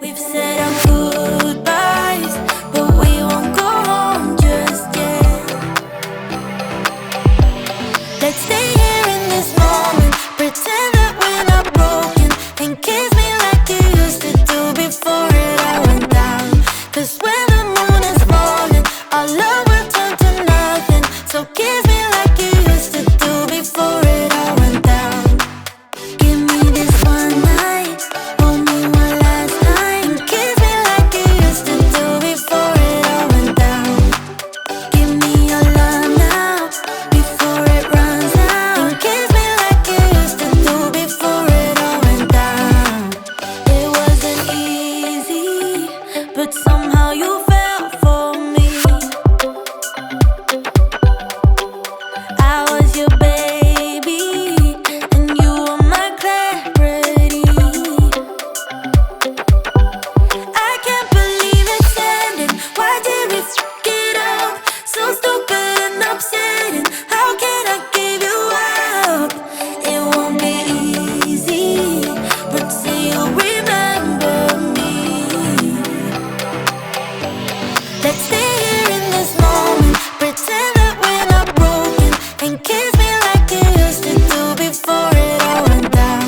We've said our goodbyes, but we won't go home just yet. Let's stay here in this moment, pretend that we're not broken, and kiss me like you used to do before it all went down. 'Cause when the moon is falling, our love will turn to nothing. So kiss me like you used to do before it all went down. Give me this one night, hold me one last time, kiss me like you used to do before it all went down. Give me your love now, before it runs out, and kiss me like you used to do before it all went down. It wasn't easy, but somehow you fell for me. I was your baby, and you were my clarity. I can't believe it's ending. Why did we fuck it up? So stupid and upsetting. How can I give you up? It won't be easy, but say you'll remember me. Let's stay here in this moment, pretend that we're not broken, and kiss me like you used to do before it all went down.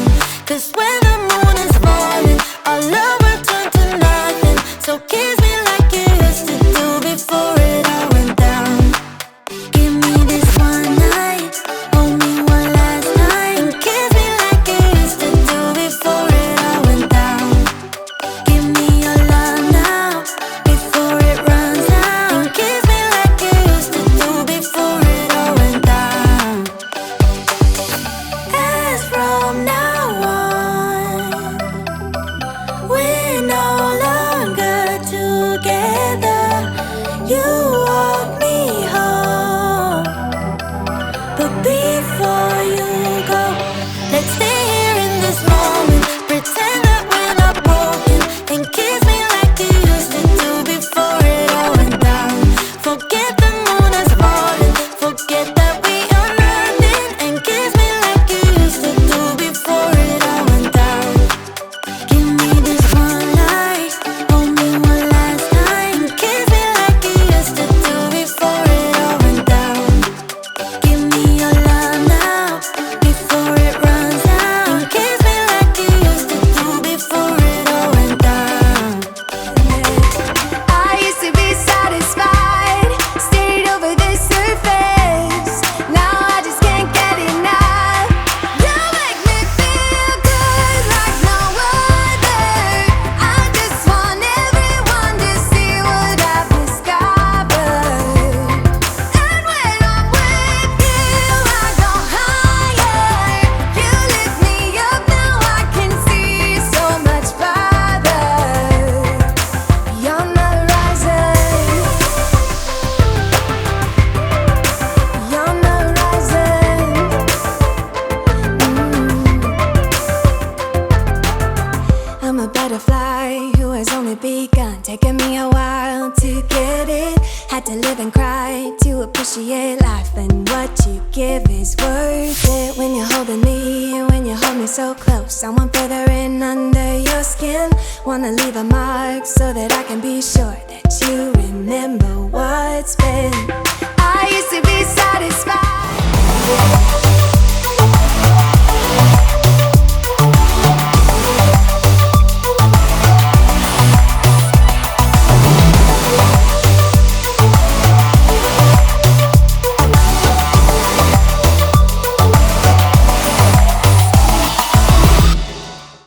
'Cause when the moon is falling, our love will turn to nothing. So kiss me like you used to do before it all went down. Give me this one night, hold me one last time, kiss me like you used to do before it all went down. Give me your love now, before it runs out, and kiss me like you used to do before it all went down. As from now on, we're no longer together. You walk me home, but before you go, let's stay here in this moment, pretend that we're not broken, and kiss me like you used to do before it all went down. Forget the moon is falling, forget that we are nothing, and kiss me like you used to do before it all went down. Give me this one night, hold me one last time, kiss me like you used to do before it all went down. Give me your love now, before it runs out, and kiss me like you used to do before it all went down. I used to be satisfied, stayed over the surface. Now I just can't get enough. You make me feel good like no other. I just want everyone to see what I've discovered. And when I'm with you, I go higher. You lift me up, now I can see so much farther. You're my horizon. You're my horizon. I'm a butterfly who has only begun, taking me a while to get it. Had to live and cry to appreciate life, and what you give is worth it. When you're holding me, when you hold me so close, I want further in under your skin. Wanna leave a mark so that I can be sure that you remember what's been. I used to be satisfied.